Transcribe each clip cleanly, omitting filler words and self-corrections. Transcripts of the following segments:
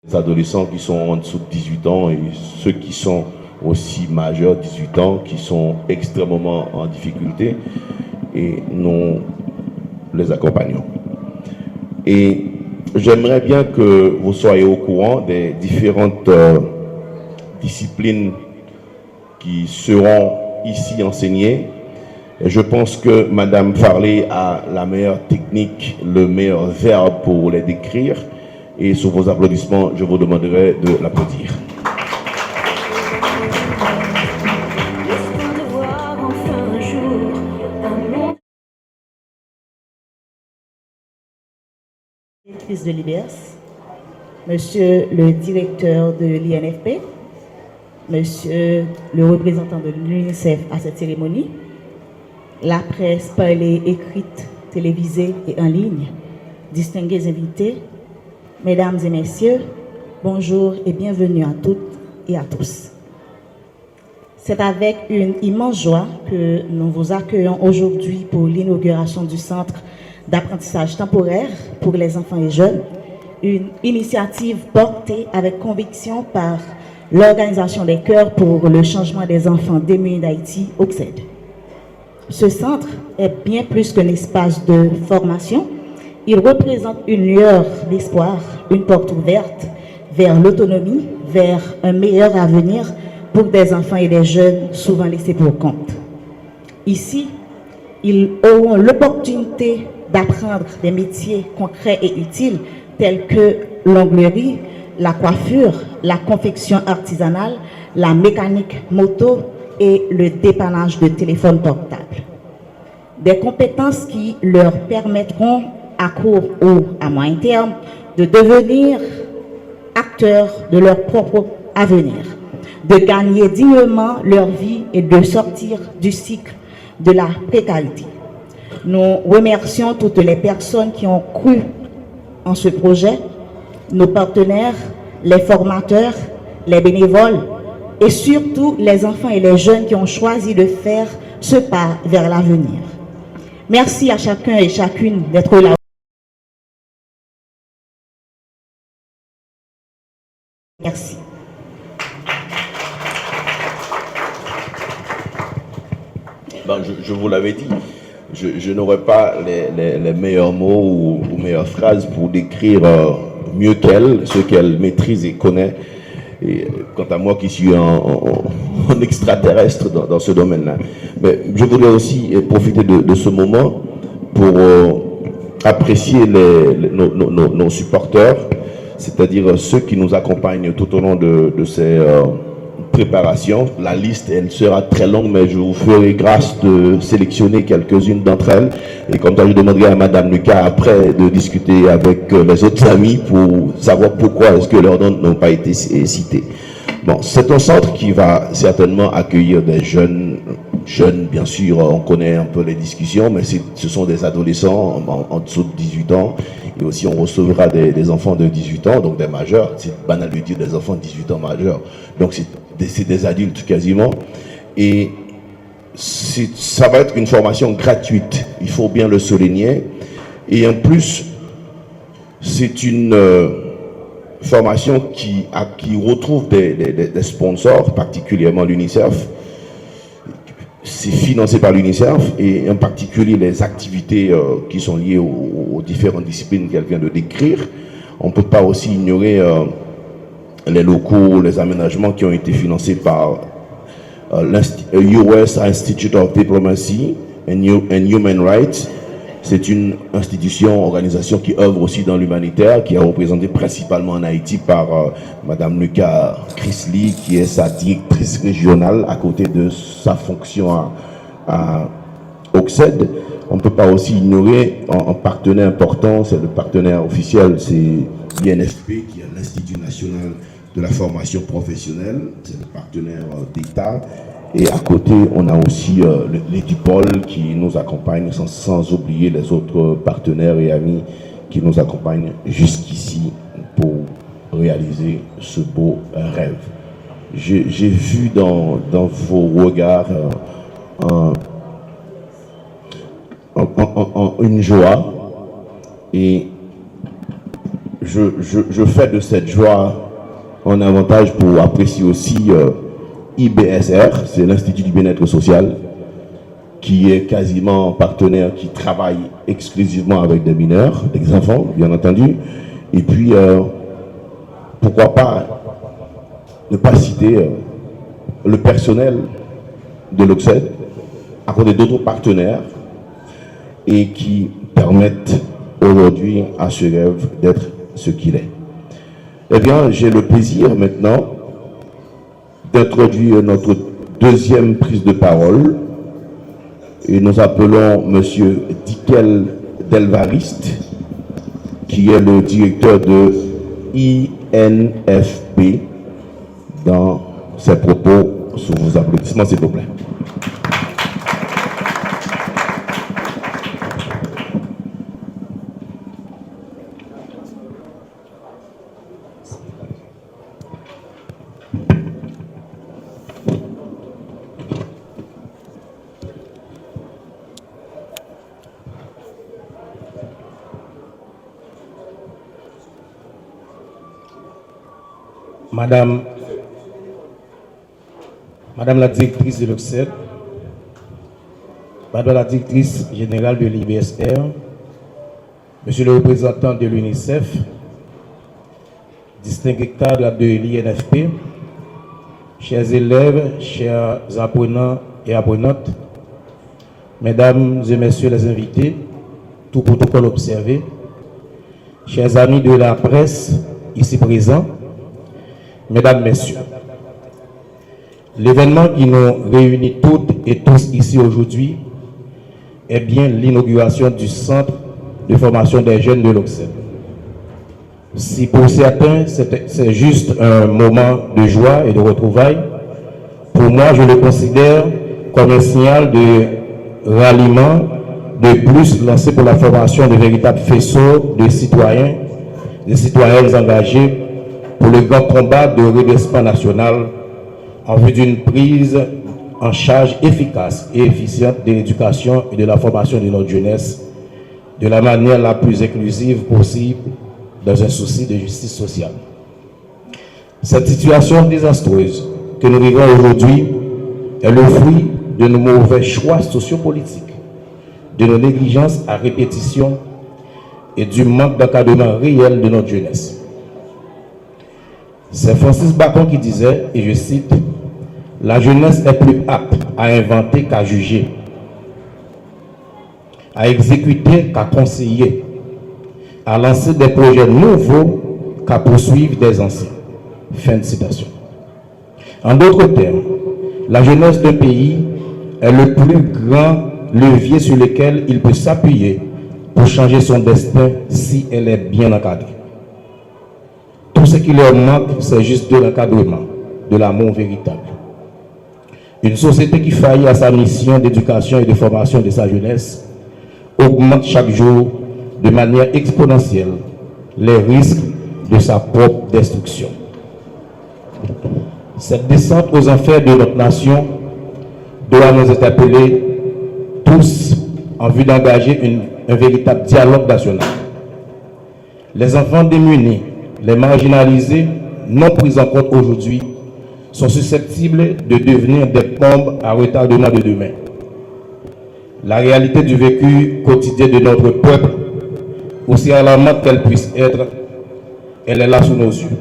Les adolescents qui sont en dessous de 18 ans et ceux qui sont aussi majeurs, 18 ans, qui sont extrêmement en difficulté, et nous les accompagnons. Et j'aimerais bien que vous soyez au courant des différentes disciplines qui seront ici enseignées. Et je pense que Madame Farley a la meilleure technique, le meilleur verbe pour les décrire. Et sous vos applaudissements, je vous demanderai de l'applaudir. Directrice de l'IBS, Monsieur le directeur de l'INFP, Monsieur le représentant de l'UNICEF à cette cérémonie, la presse parlée, écrite, télévisée et en ligne, distingués invités, Mesdames et Messieurs, bonjour et bienvenue à toutes et à tous. C'est avec une immense joie que nous vous accueillons aujourd'hui pour l'inauguration du Centre d'apprentissage temporaire pour les enfants et jeunes, une initiative portée avec conviction par l'Organisation des Cœurs pour le changement des enfants démunis d'Haïti, OCSED. Ce centre est bien plus qu'un espace de formation. Il représente une lueur d'espoir, une porte ouverte vers l'autonomie, vers un meilleur avenir pour des enfants et des jeunes souvent laissés pour compte. Ici, ils auront l'opportunité d'apprendre des métiers concrets et utiles tels que l'onglerie, la coiffure, la confection artisanale, la mécanique moto et le dépannage de téléphones portables. Des compétences qui leur permettront à court ou à moyen terme de devenir acteurs de leur propre avenir, de gagner dignement leur vie et de sortir du cycle de la précarité. Nous remercions toutes les personnes qui ont cru en ce projet, nos partenaires, les formateurs, les bénévoles et surtout les enfants et les jeunes qui ont choisi de faire ce pas vers l'avenir. Merci à chacun et chacune d'être là. Merci. Ben, je vous l'avais dit, je n'aurai pas les meilleurs mots ou meilleures phrases pour décrire mieux qu'elle ce qu'elle maîtrise et connaît. Et quant à moi qui suis un extraterrestre dans ce domaine-là. Mais je voudrais aussi profiter de ce moment pour apprécier nos supporters, c'est-à-dire ceux qui nous accompagnent tout au long de ces préparations. La liste, elle sera très longue, mais je vous ferai grâce de sélectionner quelques-unes d'entre elles. Et comme ça, je demanderai à Madame Lucas après de discuter avec les autres amis pour savoir pourquoi est-ce que leurs noms n'ont pas été cités. Bon, c'est un centre qui va certainement accueillir des jeunes, bien sûr, on connaît un peu les discussions, mais ce sont des adolescents en dessous de 18 ans. Et aussi, on recevra des enfants de 18 ans, donc des majeurs. C'est banal de dire des enfants de 18 ans majeurs. Donc, c'est des adultes quasiment. Et ça va être une formation gratuite, il faut bien le souligner. Et en plus, c'est une formation qui retrouve des sponsors, particulièrement l'UNICEF. C'est financé par l'UNICEF et en particulier les activités qui sont liées aux différentes disciplines qu'elle vient de décrire. On ne peut pas aussi ignorer les locaux, les aménagements qui ont été financés par US Institute of Diplomacy and Human Rights. C'est une organisation qui œuvre aussi dans l'humanitaire, qui est représentée principalement en Haïti par Madame Lucas Chrisley, qui est sa directrice régionale à côté de sa fonction à OCSED. On ne peut pas aussi ignorer un partenaire important, c'est le partenaire officiel, c'est l'INFP, qui est l'Institut national de la formation professionnelle, c'est le partenaire d'État. Et à côté, on a aussi l'EDUPOL qui nous accompagne, sans oublier les autres partenaires et amis qui nous accompagnent jusqu'ici pour réaliser ce beau rêve. J'ai vu dans vos regards une joie et je fais de cette joie un avantage pour apprécier aussi IBSR, c'est l'Institut du bien-être social, qui est quasiment partenaire, qui travaille exclusivement avec des mineurs, des enfants, bien entendu. Et puis, pourquoi pas ne pas citer le personnel de l'Occed, à côté d'autres partenaires, et qui permettent aujourd'hui à ce rêve d'être ce qu'il est. Eh bien, j'ai le plaisir maintenant d'introduire notre deuxième prise de parole, et nous appelons M. Dickel Delvariste, qui est le directeur de INFP, dans ses propos, sous vos applaudissements, s'il vous plaît. Madame la directrice de l'Occed, Madame la directrice générale de l'IBSR, Monsieur le représentant de l'UNICEF, distingués cadres de l'INFP, chers élèves, chers apprenants et apprenantes, Mesdames et Messieurs les invités, tout protocole observé, chers amis de la presse ici présents, Mesdames, Messieurs, l'événement qui nous réunit toutes et tous ici aujourd'hui est bien l'inauguration du centre de formation des jeunes de l'Occed. Si pour certains c'est juste un moment de joie et de retrouvailles, pour moi je le considère comme un signal de ralliement de plus lancé pour la formation de véritables faisceaux de citoyens, des citoyennes engagés pour le grand combat de redressement national en vue d'une prise en charge efficace et efficiente de l'éducation et de la formation de notre jeunesse de la manière la plus inclusive possible dans un souci de justice sociale. Cette situation désastreuse que nous vivons aujourd'hui est le fruit de nos mauvais choix sociopolitiques, de nos négligences à répétition et du manque d'encadrement réel de notre jeunesse. C'est Francis Bacon qui disait, et je cite, « La jeunesse est plus apte à inventer qu'à juger, à exécuter qu'à conseiller, à lancer des projets nouveaux qu'à poursuivre des anciens. » Fin de citation. En d'autres termes, la jeunesse d'un pays est le plus grand levier sur lequel il peut s'appuyer pour changer son destin si elle est bien encadrée. Tout ce qui leur manque, c'est juste de l'encadrement, de l'amour véritable. Une société qui faillit à sa mission d'éducation et de formation de sa jeunesse augmente chaque jour de manière exponentielle les risques de sa propre destruction. Cette descente aux enfers de notre nation doit nous interpeller tous en vue d'engager un véritable dialogue national. Les enfants démunis, les marginalisés, non pris en compte aujourd'hui, sont susceptibles de devenir des bombes à retardement de demain. La réalité du vécu quotidien de notre peuple, aussi alarmante qu'elle puisse être, elle est là sous nos yeux.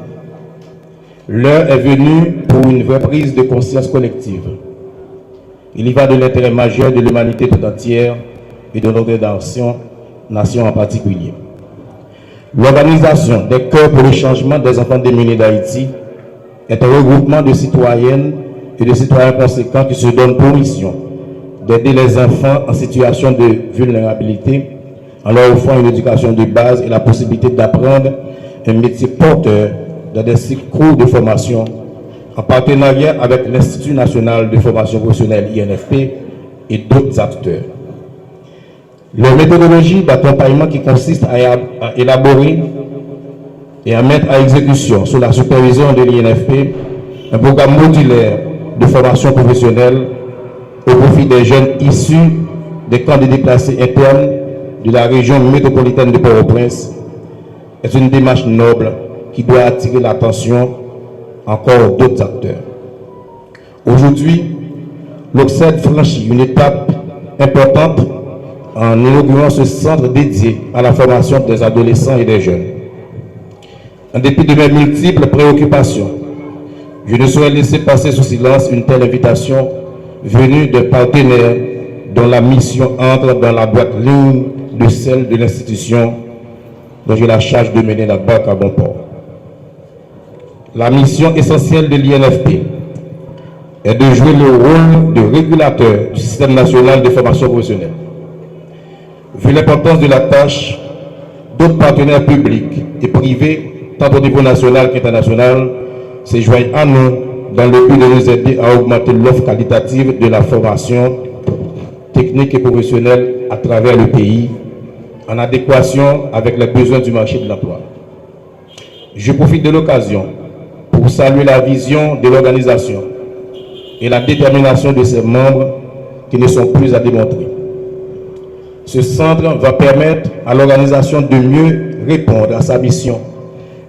L'heure est venue pour une vraie prise de conscience collective. Il y va de l'intérêt majeur de l'humanité tout entière et de notre nation en particulier. L'organisation des cœurs pour le changement des enfants démunis d'Haïti est un regroupement de citoyennes et de citoyens conséquents qui se donnent pour mission d'aider les enfants en situation de vulnérabilité en leur offrant une éducation de base et la possibilité d'apprendre un métier porteur dans des cycles courts de formation en partenariat avec l'Institut national de formation professionnelle INFP et d'autres acteurs. Leur méthodologie d'accompagnement qui consiste à élaborer et à mettre à exécution sous la supervision de l'INFP un programme modulaire de formation professionnelle au profit des jeunes issus des camps de déplacés internes de la région métropolitaine de Port-au-Prince est une démarche noble qui doit attirer l'attention encore d'autres acteurs. Aujourd'hui, l'OCSED franchit une étape importante en inaugurant ce centre dédié à la formation des adolescents et des jeunes. En dépit de mes multiples préoccupations, je ne saurais laisser passer sous silence une telle invitation venue de partenaires dont la mission entre dans la droite ligne de celle de l'institution dont j'ai la charge de mener la barque à bon port. La mission essentielle de l'INFP est de jouer le rôle de régulateur du système national de formation professionnelle. Vu l'importance de la tâche, d'autres partenaires publics et privés, tant au niveau national qu'international, se joignent à nous dans le but de nous aider à augmenter l'offre qualitative de la formation technique et professionnelle à travers le pays, en adéquation avec les besoins du marché de l'emploi. Je profite de l'occasion pour saluer la vision de l'organisation et la détermination de ses membres qui ne sont plus à démontrer. Ce centre va permettre à l'organisation de mieux répondre à sa mission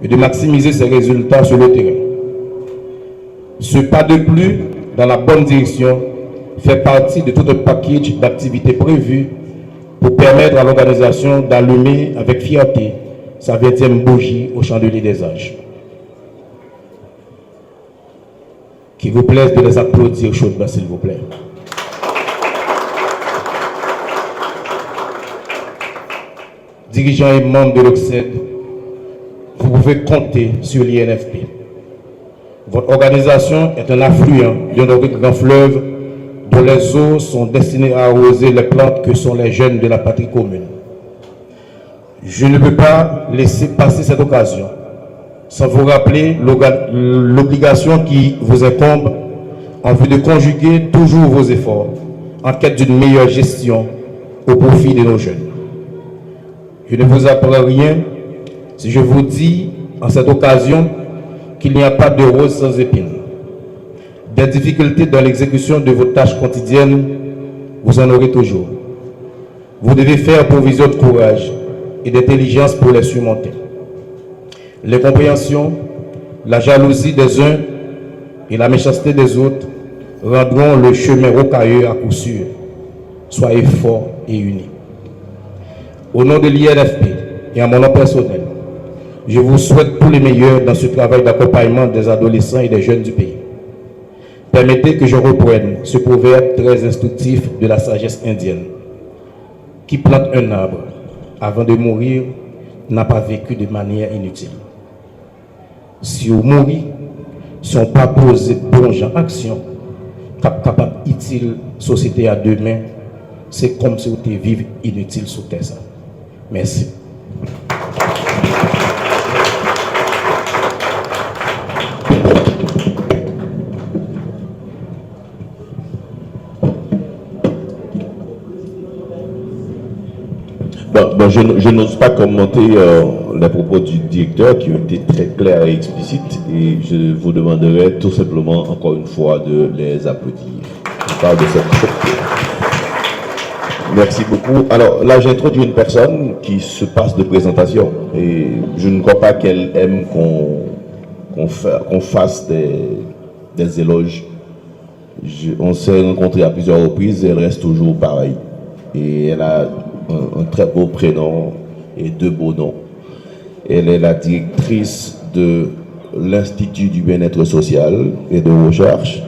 et de maximiser ses résultats sur le terrain. Ce pas de plus dans la bonne direction fait partie de tout un package d'activités prévues pour permettre à l'organisation d'allumer avec fierté sa 20e bougie au chandelier des âges. Qu'il vous plaise de les applaudir chaudement, s'il vous plaît. Dirigeants et membres de l'OCSED, vous pouvez compter sur l'INFP. Votre organisation est un affluent de notre grand fleuve dont les eaux sont destinées à arroser les plantes que sont les jeunes de la patrie commune. Je ne peux pas laisser passer cette occasion sans vous rappeler l'obligation qui vous incombe en vue de conjuguer toujours vos efforts en quête d'une meilleure gestion au profit de nos jeunes. Je ne vous apprends rien si je vous dis en cette occasion qu'il n'y a pas de rose sans épines. Des difficultés dans l'exécution de vos tâches quotidiennes, vous en aurez toujours. Vous devez faire provision de courage et d'intelligence pour les surmonter. Les compréhensions, la jalousie des uns et la méchanceté des autres rendront le chemin rocailleux à coup sûr. Soyez forts et unis. Au nom de l'INFP et en mon nom personnel, je vous souhaite tout le meilleur dans ce travail d'accompagnement des adolescents et des jeunes du pays. Permettez que je reprenne ce proverbe très instructif de la sagesse indienne. Qui plante un arbre avant de mourir n'a pas vécu de manière inutile. Si vous mourrez, si on pas posé bon gens action, capable utile société à demain, c'est comme si vous étiez vivre inutile sous terre. Merci. Je n'ose pas commenter les propos du directeur qui ont été très clairs et explicites et je vous demanderai tout simplement encore une fois de les applaudir. Je parle de cette chose. Merci beaucoup. Alors là, j'introduis une personne qui se passe de présentation et je ne crois pas qu'elle aime qu'on fasse des éloges. On s'est rencontrés à plusieurs reprises et elle reste toujours pareille. Et elle a un très beau prénom et deux beaux noms. Elle est la directrice de l'Institut du bien-être social et de recherche.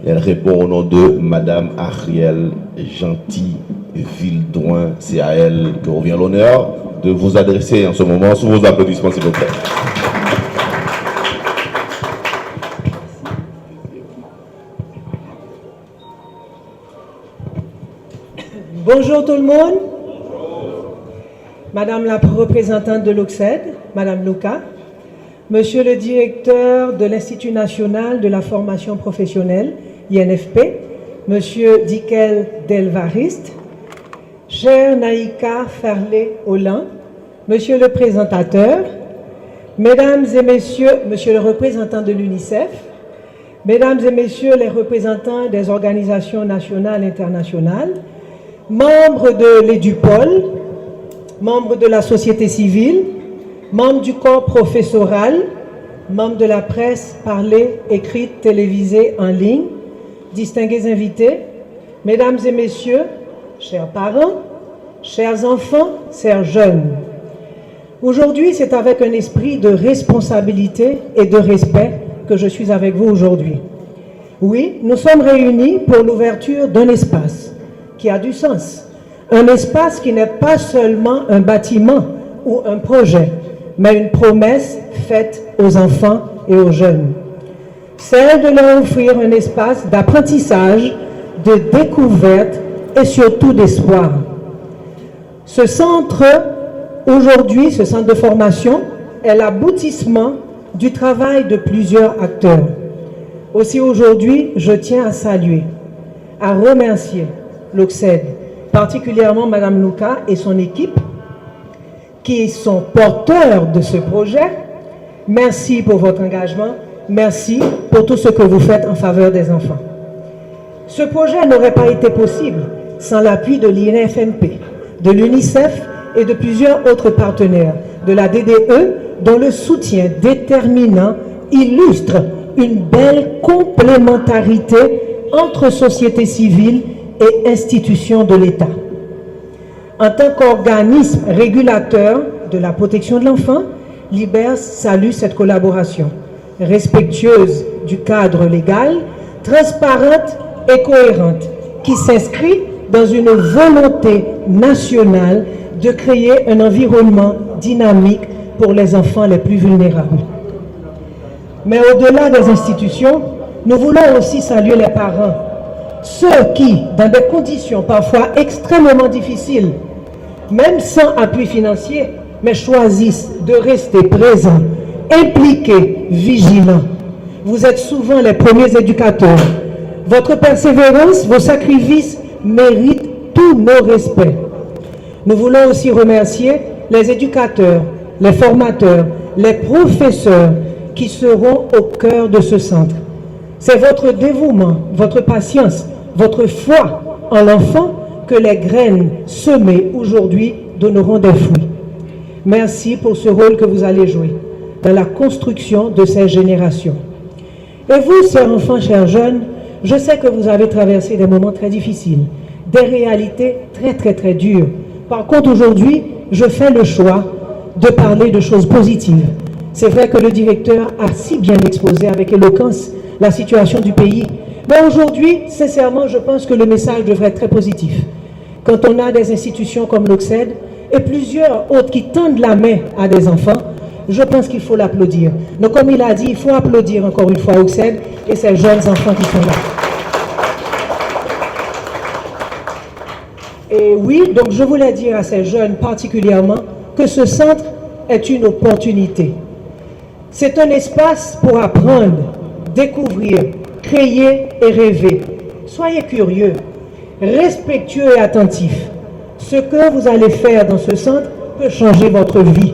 Elle répond au nom de Madame Ariel Gentil-Vildouin. C'est à elle que revient l'honneur de vous adresser en ce moment sous vos applaudissements, s'il vous plaît. Bonjour tout le monde. Madame la représentante de l'OCSED, Madame Luca, Monsieur le directeur de l'Institut national de la formation professionnelle, INFP, Monsieur Dikel Delvariste, cher Naïka Ferlé-Olan, Monsieur le présentateur, Mesdames et Messieurs, Monsieur le représentant de l'UNICEF, Mesdames et Messieurs les représentants des organisations nationales et internationales, membres de l'EDUPOL, membres de la société civile, membres du corps professoral, membres de la presse parlée, écrite, télévisée, en ligne, distingués invités, mesdames et messieurs, chers parents, chers enfants, chers jeunes. Aujourd'hui, c'est avec un esprit de responsabilité et de respect que je suis avec vous aujourd'hui. Oui, nous sommes réunis pour l'ouverture d'un espace qui a du sens. Un espace qui n'est pas seulement un bâtiment ou un projet, mais une promesse faite aux enfants et aux jeunes. Celle de leur offrir un espace d'apprentissage, de découverte et surtout d'espoir. Ce centre, aujourd'hui, ce centre de formation, est l'aboutissement du travail de plusieurs acteurs. Aussi aujourd'hui, je tiens à saluer, à remercier l'OCSED, particulièrement Mme Louka et son équipe, qui sont porteurs de ce projet. Merci pour votre engagement, merci pour tout ce que vous faites en faveur des enfants. Ce projet n'aurait pas été possible sans l'appui de l'INFNP, de l'UNICEF et de plusieurs autres partenaires, de la DDE, dont le soutien déterminant illustre une belle complémentarité entre société civile et institutions de l'État. En tant qu'organisme régulateur de la protection de l'enfant, l'IBERS salue cette collaboration, respectueuse du cadre légal, transparente et cohérente, qui s'inscrit dans une volonté nationale de créer un environnement dynamique pour les enfants les plus vulnérables. Mais au-delà des institutions, nous voulons aussi saluer les parents, ceux qui, dans des conditions parfois extrêmement difficiles, même sans appui financier, mais choisissent de rester présents, impliqués, vigilants. Vous êtes souvent les premiers éducateurs. Votre persévérance, vos sacrifices méritent tous nos respects. Nous voulons aussi remercier les éducateurs, les formateurs, les professeurs qui seront au cœur de ce centre. C'est votre dévouement, votre patience, votre foi en l'enfant que les graines semées aujourd'hui donneront des fruits. Merci pour ce rôle que vous allez jouer dans la construction de ces générations. Et vous, chers enfants, chers jeunes, je sais que vous avez traversé des moments très difficiles, des réalités très dures. Par contre, aujourd'hui, je fais le choix de parler de choses positives. C'est vrai que le directeur a si bien exposé avec éloquence la situation du pays. Mais aujourd'hui, sincèrement, je pense que le message devrait être très positif. Quand on a des institutions comme l'OCSED et plusieurs autres qui tendent la main à des enfants, je pense qu'il faut l'applaudir. Donc, comme il a dit, il faut applaudir encore une fois l'OCSED et ces jeunes enfants qui sont là. Et oui, donc je voulais dire à ces jeunes particulièrement que ce centre est une opportunité. C'est un espace pour apprendre, découvrir, créer et rêver. Soyez curieux, respectueux et attentifs. Ce que vous allez faire dans ce centre peut changer votre vie.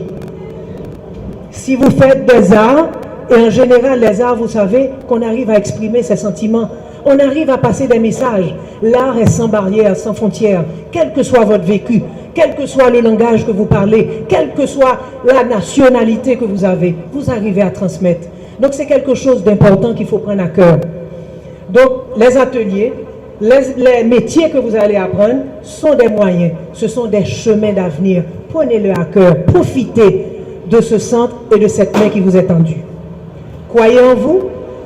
Si vous faites des arts, et en général les arts, vous savez qu'on arrive à exprimer ses sentiments, on arrive à passer des messages. L'art est sans barrière, sans frontières, quel que soit votre vécu, quel que soit le langage que vous parlez, quelle que soit la nationalité que vous avez, vous arrivez à transmettre. Donc c'est quelque chose d'important qu'il faut prendre à cœur. Donc les ateliers, les métiers que vous allez apprendre sont des moyens, ce sont des chemins d'avenir. Prenez-le à cœur, profitez de ce centre et de cette main qui vous est tendue. Croyez en vous,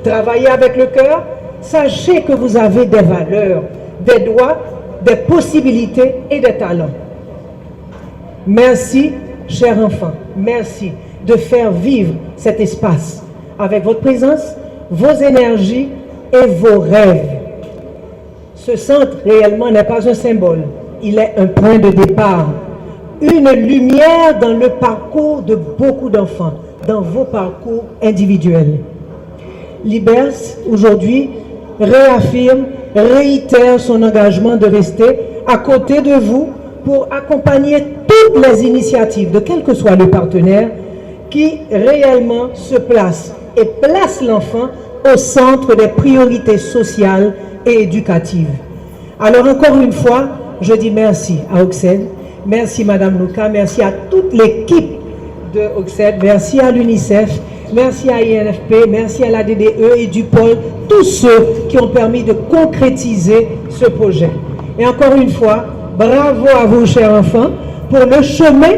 travaillez avec le cœur, sachez que vous avez des valeurs, des droits, des possibilités et des talents. Merci, chers enfants, merci de faire vivre cet espace avec votre présence, vos énergies et vos rêves. Ce centre réellement n'est pas un symbole, il est un point de départ, une lumière dans le parcours de beaucoup d'enfants, dans vos parcours individuels. l'IBERS, aujourd'hui, réaffirme, réitère son engagement de rester à côté de vous pour accompagner toutes les initiatives, de quel que soit le partenaire, qui réellement se place et place l'enfant au centre des priorités sociales et éducatives. Alors encore une fois, je dis merci à OCSED, merci Madame Louka, merci à toute l'équipe de OCSED, merci à l'UNICEF, merci à INFP, merci à la DDE et du pôle, tous ceux qui ont permis de concrétiser ce projet. Et encore une fois, bravo à vous, chers enfants, pour le chemin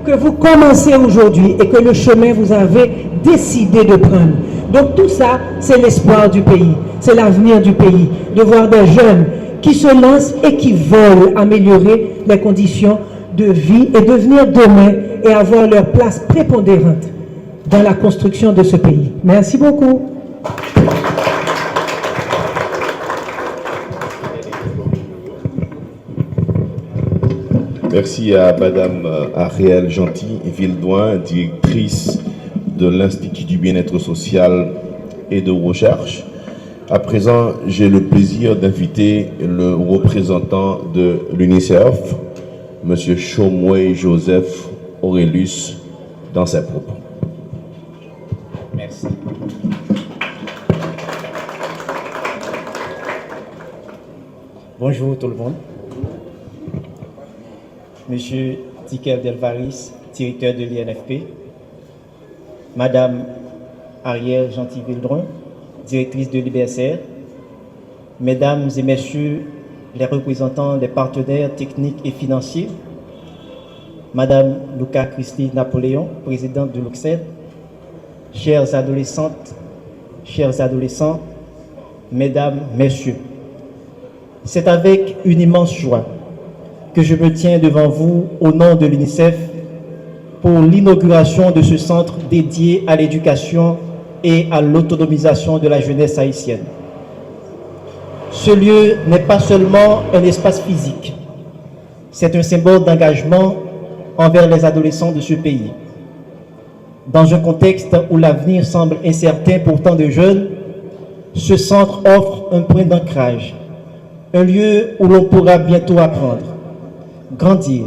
que vous commencez aujourd'hui et que le chemin vous avez décidé de prendre. Donc tout ça, c'est l'espoir du pays, c'est l'avenir du pays, de voir des jeunes qui se lancent et qui veulent améliorer les conditions de vie et devenir demain et avoir leur place prépondérante dans la construction de ce pays. Merci beaucoup. Merci à Madame Ariel Gentil-Vildouin, directrice de l'Institut du bien-être social et de recherche. À présent, j'ai le plaisir d'inviter le représentant de l'UNICEF, M. Chomouey Joseph Aurelius, dans ses propos. Merci. Bonjour tout le monde. Monsieur Tikel Delvaris, directeur de l'INFP. Madame Ariel Gentil-Vildouin, directrice de l'IBSR. Mesdames et messieurs les représentants des partenaires techniques et financiers. Madame Luca Christie Napoléon, présidente de l'OCSED. Chères adolescentes, chers adolescents, mesdames, messieurs. C'est avec une immense joie que je me tiens devant vous au nom de l'UNICEF pour l'inauguration de ce centre dédié à l'éducation et à l'autonomisation de la jeunesse haïtienne. Ce lieu n'est pas seulement un espace physique, c'est un symbole d'engagement envers les adolescents de ce pays. Dans un contexte où l'avenir semble incertain pour tant de jeunes, ce centre offre un point d'ancrage, un lieu où l'on pourra bientôt apprendre, grandir,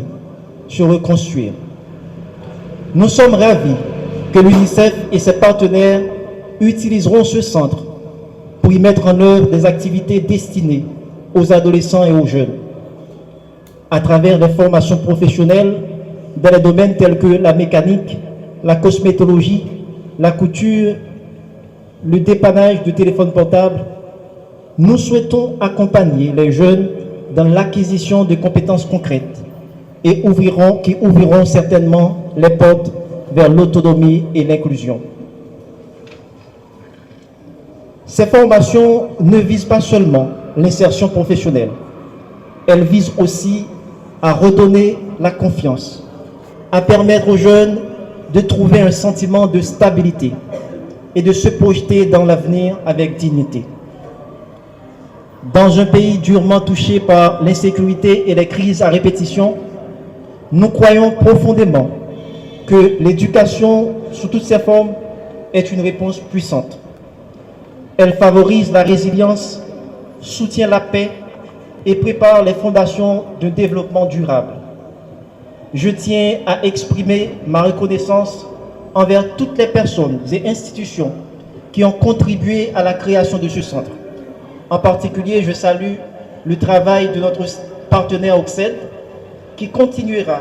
se reconstruire. Nous sommes ravis que l'UNICEF et ses partenaires utiliseront ce centre pour y mettre en œuvre des activités destinées aux adolescents et aux jeunes, à travers des formations professionnelles dans les domaines tels que la mécanique, la cosmétologie, la couture, le dépannage de téléphones portables. Nous souhaitons accompagner les jeunes dans l'acquisition de compétences concrètes et qui ouvriront certainement les portes vers l'autonomie et l'inclusion. Ces formations ne visent pas seulement l'insertion professionnelle, elles visent aussi à redonner la confiance, à permettre aux jeunes de trouver un sentiment de stabilité et de se projeter dans l'avenir avec dignité. Dans un pays durement touché par l'insécurité et les crises à répétition, nous croyons profondément que l'éducation sous toutes ses formes est une réponse puissante. Elle favorise la résilience, soutient la paix et prépare les fondations d'un développement durable. Je tiens à exprimer ma reconnaissance envers toutes les personnes et institutions qui ont contribué à la création de ce centre. En particulier, je salue le travail de notre partenaire OCSED qui continuera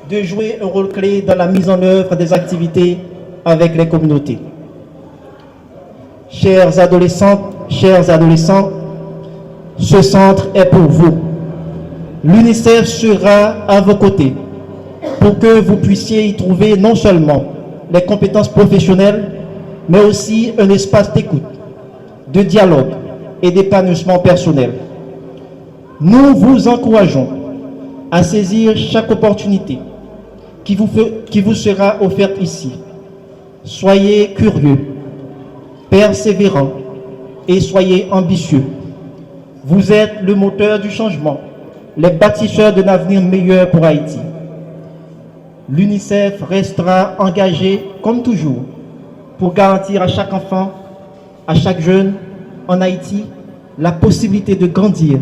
de jouer un rôle clé dans la mise en œuvre des activités avec les communautés. Chères adolescentes, chers adolescents, ce centre est pour vous. L'UNICEF sera à vos côtés pour que vous puissiez y trouver non seulement les compétences professionnelles, mais aussi un espace d'écoute, de dialogue et d'épanouissement personnel. Nous vous encourageons à saisir chaque opportunité qui vous sera offerte ici. Soyez curieux, persévérants et soyez ambitieux. Vous êtes le moteur du changement, les bâtisseurs d'un avenir meilleur pour Haïti. L'UNICEF restera engagé, comme toujours, pour garantir à chaque enfant, à chaque jeune en Haïti, la possibilité de grandir,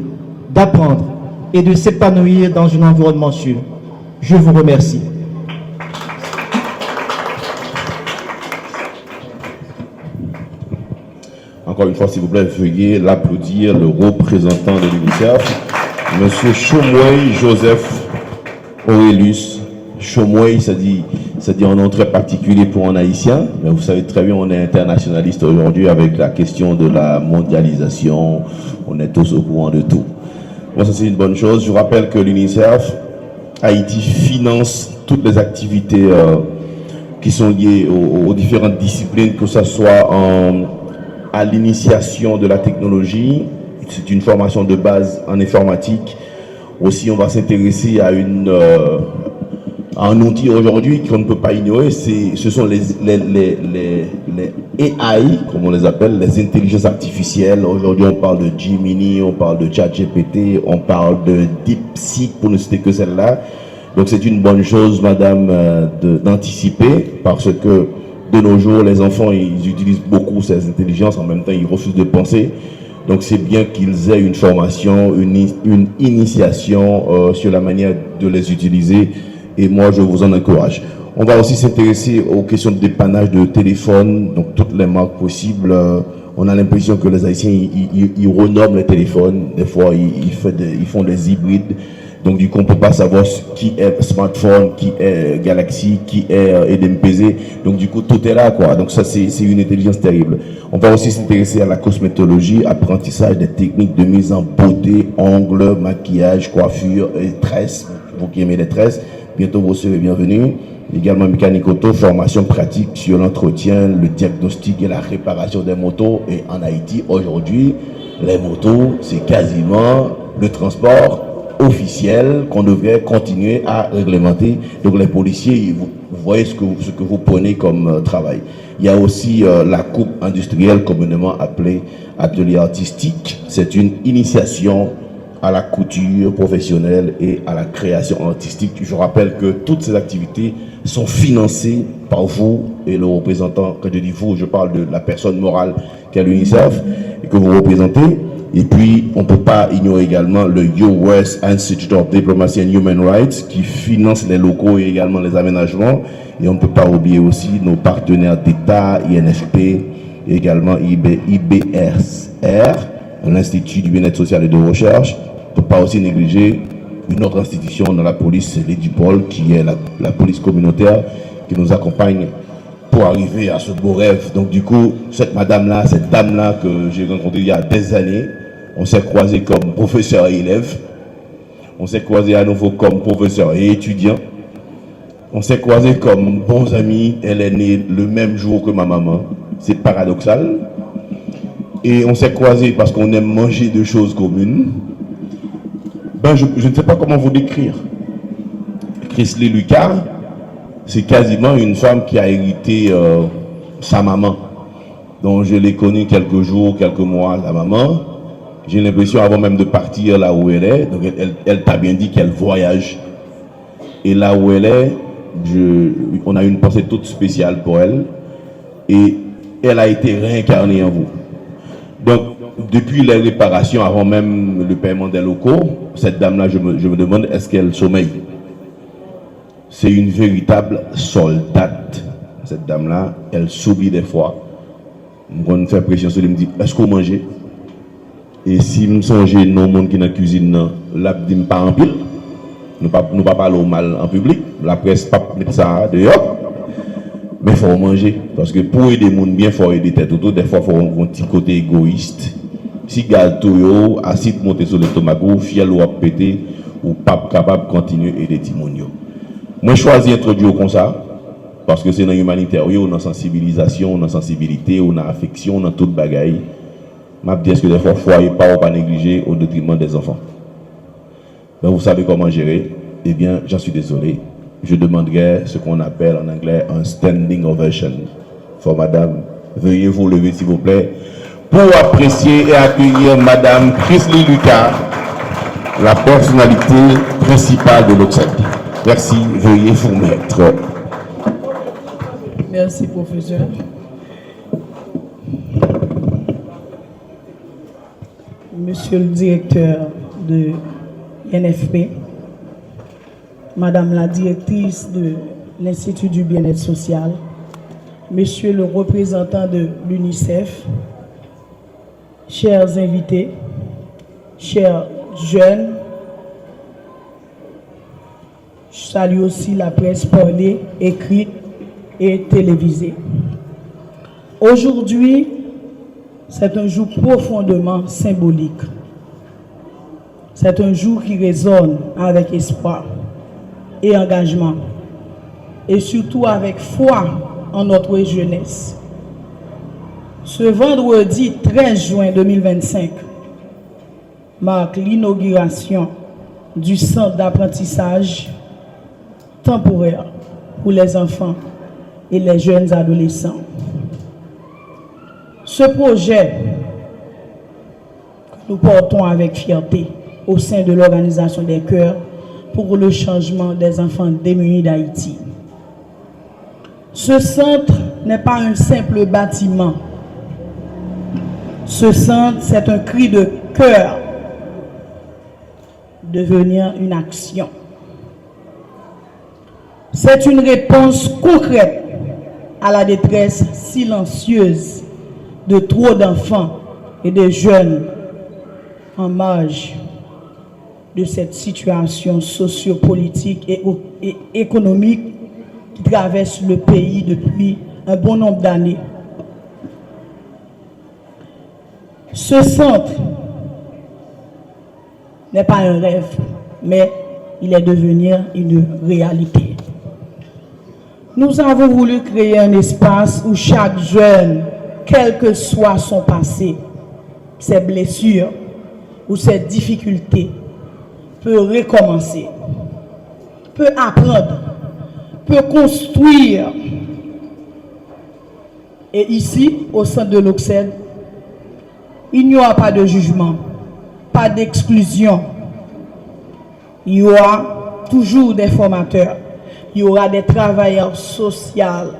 d'apprendre et de s'épanouir dans un environnement sûr. Je vous remercie. Encore une fois, s'il vous plaît, veuillez l'applaudir, le représentant de l'UNICEF, M. Chomouey Joseph Aurelius. Chomouey, C'est-à-dire un nom très particulier pour un Haïtien, mais vous savez très bien, on est internationaliste aujourd'hui avec la question de la mondialisation, on est tous au courant de tout. Bon, ça c'est une bonne chose. Je vous rappelle que l'UNICEF Haïti finance toutes les activités qui sont liées aux différentes disciplines, que ce soit à l'initiation de la technologie, c'est une formation de base en informatique. Aussi, on va s'intéresser à un outil aujourd'hui qu'on ne peut pas ignorer, ce sont les AI, comme on les appelle, les intelligences artificielles. Aujourd'hui, on parle de Gemini, on parle de ChatGPT, on parle de DeepSeek, pour ne citer que celle-là. Donc c'est une bonne chose, madame, d'anticiper, parce que de nos jours, les enfants, ils utilisent beaucoup ces intelligences, en même temps, ils refusent de penser. Donc c'est bien qu'ils aient une formation, une initiation sur la manière de les utiliser. Et moi, je vous en encourage. On va aussi s'intéresser aux questions de dépannage de téléphone, donc toutes les marques possibles. On a l'impression que les Haïtiens, ils renomment les téléphones. Des fois, ils font des hybrides. Donc du coup, on ne peut pas savoir qui est smartphone, qui est Galaxy, qui est EDMPZ. Donc du coup, tout est là, quoi. Donc ça, c'est une intelligence terrible. On va aussi s'intéresser à la cosmétologie, apprentissage des techniques de mise en beauté, ongles, maquillage, coiffure et tresses. Vous qui aimez les tresses, bientôt vous serez bienvenus. Également mécanique auto, formation pratique sur l'entretien, le diagnostic et la réparation des motos. Et en Haïti, aujourd'hui, les motos, c'est quasiment le transport officiel qu'on devrait continuer à réglementer. Donc les policiers, vous voyez ce que vous prenez comme travail. Il y a aussi la coupe industrielle, communément appelée atelier artistique. C'est une initiation à la couture professionnelle et à la création artistique. Je rappelle que toutes ces activités sont financées par vous et le représentant. Quand je dis vous, je parle de la personne morale qu'est l'UNICEF et que vous représentez. Et puis, on ne peut pas ignorer également le US Institute of Diplomacy and Human Rights qui finance les locaux et également les aménagements. Et on ne peut pas oublier aussi nos partenaires d'État, INFP, et également IBSR, l'Institut du bien-être social et de recherche. On ne peut pas aussi négliger une autre institution dans la police, l'EDUPOL, qui est la police communautaire, qui nous accompagne pour arriver à ce beau rêve. Donc du coup, cette madame-là, cette dame-là que j'ai rencontrée il y a des années, on s'est croisés comme professeur et élève, on s'est croisés à nouveau comme professeur et étudiant, on s'est croisés comme bons amis. Elle est née le même jour que ma maman, c'est paradoxal. Et on s'est croisés parce qu'on aime manger de choses communes. Ben, je ne sais pas comment vous décrire. Chrisley Lucas, c'est quasiment une femme qui a hérité sa maman. Donc je l'ai connue quelques jours, quelques mois, la maman. J'ai l'impression, avant même de partir là où elle est, donc elle t'a bien dit qu'elle voyage. Et là où elle est, on a une pensée toute spéciale pour elle. Et elle a été réincarnée en vous. Donc, depuis les réparations, avant même le paiement des locaux, cette dame-là, je me demande, est-ce qu'elle sommeille? C'est une véritable soldate, cette dame-là. Elle s'oublie des fois. On fait pression sur elle, me dit, est-ce qu'on mange? Et si je songe non monde qui dans la cuisine, là, je ne pas en pile. Nous ne pas parler au mal en public. La presse pas mettre ça dehors. Mais il faut manger. Parce que pour aider les gens bien, il faut aider les têtes autour. Des fois, il faut un petit côté égoïste. Si gâteau, acide monter sur l'estomac, fiel ou péter, ou pas capable de continuer à aider les gens. Moi, je choisis d'introduire comme ça. Parce que c'est dans l'humanitaire, on a une sensibilisation, on a une sensibilité, on a affection, on a toute bagaille. Je dis que des fois, il ne faut pas négliger au détriment des enfants. Donc, vous savez comment gérer? Eh bien, j'en suis désolé. Je demanderai ce qu'on appelle en anglais un standing ovation. For madame, veuillez vous lever s'il vous plaît pour apprécier et accueillir madame Chrisley Lucas, la personnalité principale de l'OCSED. Merci, veuillez vous mettre. Merci, professeur. Monsieur le directeur de l'INFP, Madame la directrice de l'Institut du bien-être social, Monsieur le représentant de l'UNICEF, chers invités, chers jeunes, salue aussi la presse parlée, écrite et télévisée. Aujourd'hui, c'est un jour profondément symbolique. C'est un jour qui résonne avec espoir et engagement, et surtout avec foi en notre jeunesse. Ce vendredi 13 juin 2025 marque l'inauguration du centre d'apprentissage temporaire pour les enfants et les jeunes adolescents. Ce projet que nous portons avec fierté au sein de l'Organisation des Cœurs pour le changement des enfants démunis d'Haïti. Ce centre n'est pas un simple bâtiment. Ce centre, c'est un cri de cœur, devenir une action. C'est une réponse concrète à la détresse silencieuse de trop d'enfants et de jeunes en marge de cette situation sociopolitique et économique qui traverse le pays depuis un bon nombre d'années. Ce centre n'est pas un rêve, mais il est devenu une réalité. Nous avons voulu créer un espace où chaque jeune, quel que soit son passé, ses blessures ou ses difficultés, peut recommencer, peut apprendre, peut construire. Et ici, au sein de l'Occed, il n'y aura pas de jugement, pas d'exclusion. Il y aura toujours des formateurs, il y aura des travailleurs sociaux,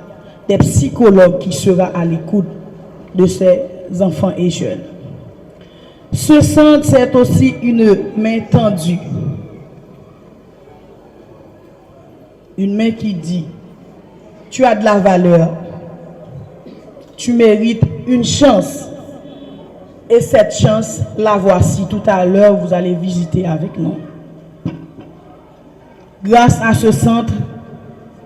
des psychologues qui seront à l'écoute de ces enfants et jeunes. Ce centre, c'est aussi une main tendue. Une main qui dit, tu as de la valeur, tu mérites une chance. Et cette chance, la voici tout à l'heure, vous allez visiter avec nous. Grâce à ce centre,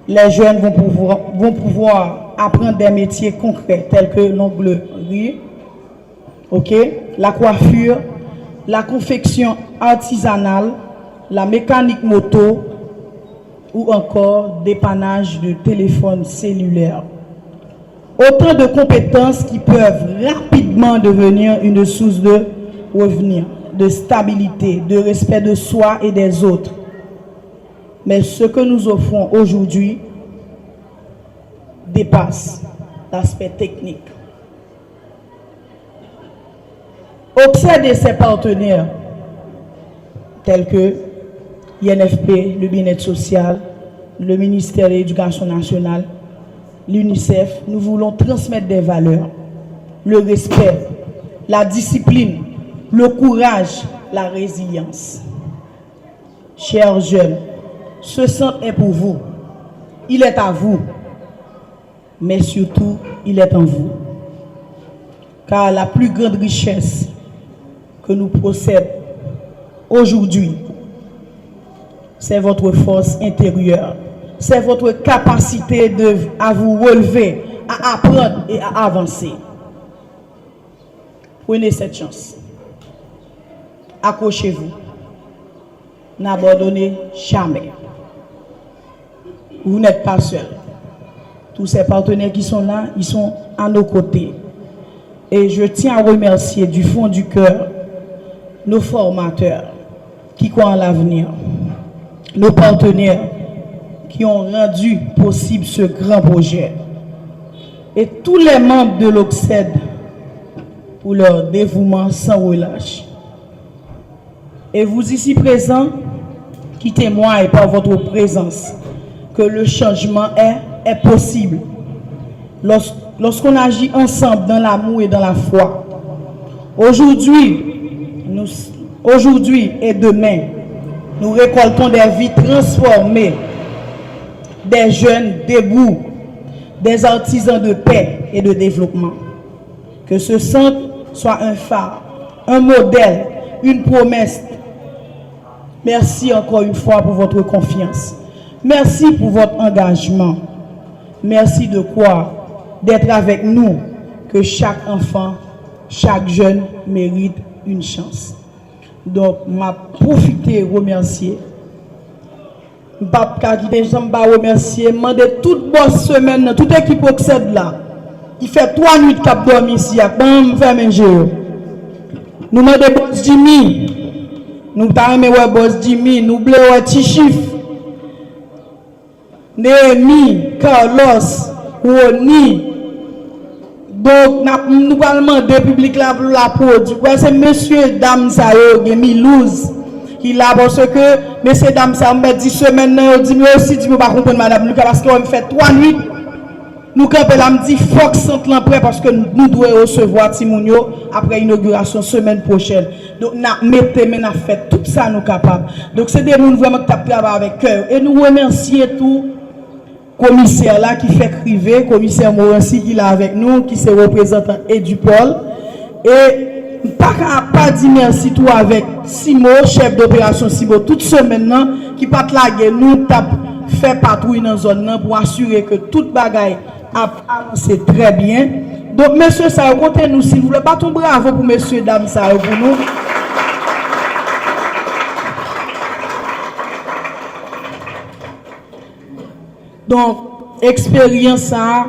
les jeunes vont pouvoir apprendre des métiers concrets tels que l'onglerie, la coiffure, la confection artisanale, la mécanique moto ou encore dépannage de téléphones cellulaires. Autant de compétences qui peuvent rapidement devenir une source de revenus, de stabilité, de respect de soi et des autres. Mais ce que nous offrons aujourd'hui dépasse l'aspect technique. Occed et ses partenaires, tels que l'INFP, le bien-être social, le ministère de l'Éducation nationale, l'UNICEF, nous voulons transmettre des valeurs, le respect, la discipline, le courage, la résilience. Chers jeunes, ce centre est pour vous, il est à vous, mais surtout, il est en vous. Car la plus grande richesse que nous possédons aujourd'hui, c'est votre force intérieure. C'est votre capacité à vous relever, à apprendre et à avancer. Prenez cette chance. Accrochez-vous. N'abandonnez jamais. Vous n'êtes pas seul. Tous ces partenaires qui sont là, ils sont à nos côtés. Et je tiens à remercier du fond du cœur nos formateurs qui croient en l'avenir, nos partenaires qui ont rendu possible ce grand projet, et tous les membres de l'Occed pour leur dévouement sans relâche. Et vous ici présents qui témoignent par votre présence que le changement est possible lorsqu'on agit ensemble dans l'amour et dans la foi. Aujourd'hui et demain, nous récoltons des vies transformées, des jeunes debout, des artisans de paix et de développement. Que ce centre soit un phare, un modèle, une promesse. Merci encore une fois pour votre confiance. Merci pour votre engagement. Merci de quoi? D'être avec nous, que chaque enfant, chaque jeune mérite une chance. Donc, m'a profité remercier. Papa qui déjà m'a remercier, demander toute bonne semaine, toute équipe Oxed là. Il fait 3 nuits cap dormi ici, bon faire manger. Nous demandons boss Jimmy. Nous t'aimons ouais boss Jimmy, nous blé ouais Tichif. Néhémie, Carlos, Roni. Donc, nous allons demander au public là pour la produire. C'est monsieur, dame, ça y est, Milouz, qui là parce que, messieurs, dames, ça me dit semaine, on dit, mais aussi, tu ne peux pas comprendre, madame Lucas, parce qu'on me fait 3 nuits. Nous, quand elle me dit, faut que ça prêt parce que nous devons recevoir Timounio après l'inauguration semaine prochaine. Donc, nous mettons, fait tout ça, nous capables. Donc, c'est des gens vraiment qui travaillent avec cœur. Et nous remercions tout. Commissaire là qui fait criver, commissaire Morancy qui est là avec nous, qui se représentant Edupol. Et pas dire merci tout avec Simo, chef d'opération Simo, toute semaine maintenant, qui pas laguer nous tap fait patrouille dans la zone pour assurer que toute bagaille a avancé très bien. Donc, monsieur, ça comptez nous, s'il vous plaît, pas tout bravo pour messieurs, dames, ça pour nous. Donc, expérience ça,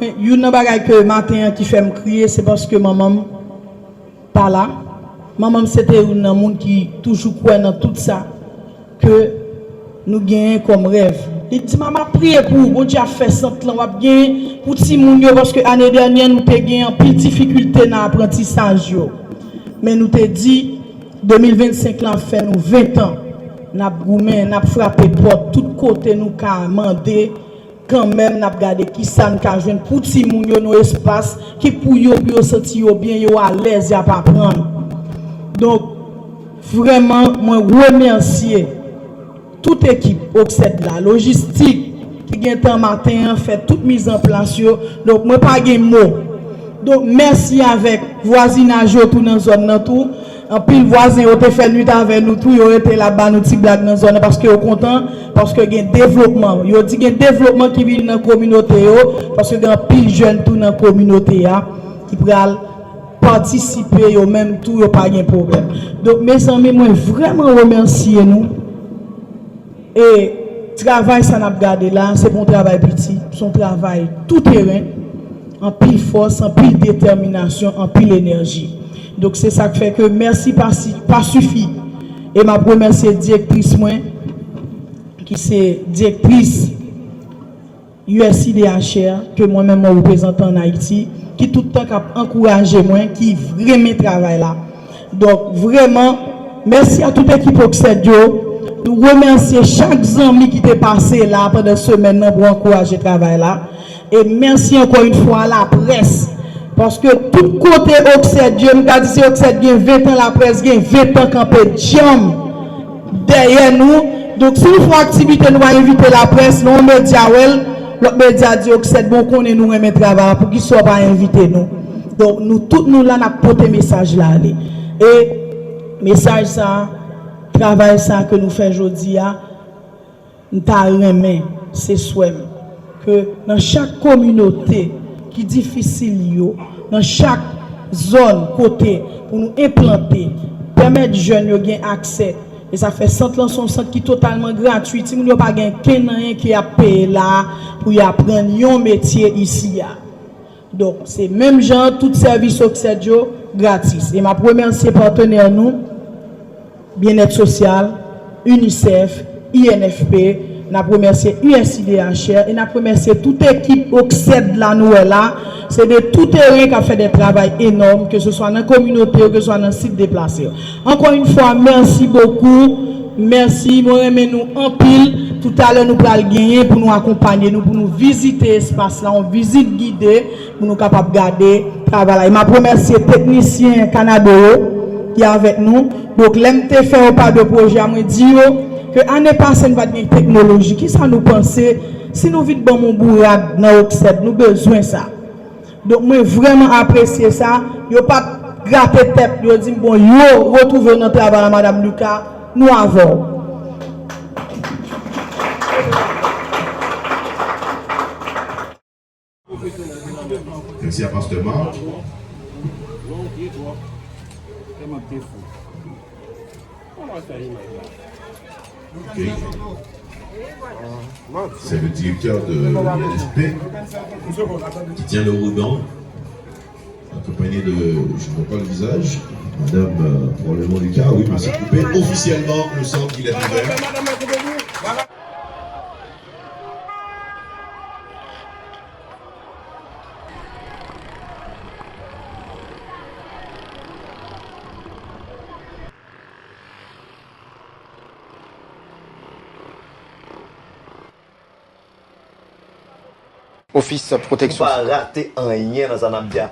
il y a un bagage que matin qui fait me crier, c'est parce que maman pas là. Maman c'était un monde qui toujours croit dans tout ça que nous gagnons comme rêve. Il dit maman priez pour bon Dieu a fait ça là, on va bien pour ti moun yo parce que l'année dernière nous te gagné en pile difficulté dans l'apprentissage yo. Mais nous te dit 2025 là fait nous 20 ans. N'a goumé, n'a frappé porte tout côté nous ka mandé quand même n'a regardé qui ça nous ka joindre pour ti moun yo nos espace qui pour yo senti yo bien yo à l'aise y a pas prendre. Donc vraiment moi remercier toute équipe Oxed la logistique qui gagne temps matin fait toute mise en place yo. Donc moi pas gen mot. Donc merci avec voisinage tout dans zone nan tout. En pile voisin ont fait nuit avec nous tout, ils ont été là-bas nous petit blague dans zone parce que sont content parce que gain développement. Ils ont dit gain développement qui vient dans la communauté parce que gain pile jeune tout dans la communauté qui pral participer yo même tout yo pas de problème. Donc mes amis moi vraiment remercier nous et travail ça n'a gardé là, c'est bon travail petit, son travail tout terrain en pile force, en pile détermination, en pile énergie. Donc c'est ça qui fait que merci pas suffit. Et ma remercier directrice moi qui c'est directrice USIDHR que moi-même je représente en Haïti qui tout le temps a encouragé moi qui vraiment travaille là. Donc vraiment merci à toute l'équipe Oxed yo. Nous remercions chaque ami qui est passé là pendant semaine pour encourager le travail là. Et merci encore une fois à la presse. Parce que tout côté Oxed, Dieu m'a dit que Oxed vient 20 ans, la presse vient 20 ans campé jam derrière nous. Donc si nous faisons activité, nous allons inviter la presse, nous média l'autre média dit Oxed bon qu'on nous remet travail pour qu'ils ne soient pas invités nous. Donc nous tous nous là n'a porté message là aller. Et message ça, travail ça que nous faisons aujourd'hui nous t'a remis c'est souhait que dans chaque communauté qui difficile yo, dans chaque zone côté pour nous implanter, permettre jeunes yo gain accès. Et ça fait centre son centre qui est totalement gratuit. Si nous n'avons pas quelqu'un qui a payé là pour y apprendre un métier ici. Donc c'est même genre tout service Oxed yo gratis. Et ma première partenaire nous Bien-être social, UNICEF, INFP, n'a remercié USIDHR et n'a remercié toute équipe Oxed la nouvelle là. C'est de tout terrain qui a fait des travail énormes, que ce soit dans la communauté ou que ce soit dans le site déplacé. Encore une fois, merci beaucoup. Merci, moi nous en pile. Tout à l'heure, nous allons gagner pour nous accompagner, nous, pour nous visiter l'espace là, on visite guidée, pour nous capables de garder le travail. Je remercie les techniciens canadiens qui est avec nous. Donc, l'MT fait pas de projet, je me dis que l'année passée, nous avons une technologie. Qui ça nous pense? Si nous vivons dans mon bourrade, dans Oxed, nous avons besoin de ça. Donc, moi, vraiment apprécié ça. Je n'ai pas gratté tête, je dis, bon, yo, retrouvez notre travail à Madame Lucas, nous avons. Merci à Pasteur Marc. Ok. C'est le directeur de l'INFP qui tient le ruban, accompagné de, je ne vois pas le visage, Madame, probablement Lucas, oui, merci Coupé. Officiellement, nous sommes qu'il est ouvert. Office protection. Pas rater un rien dans un ambiance.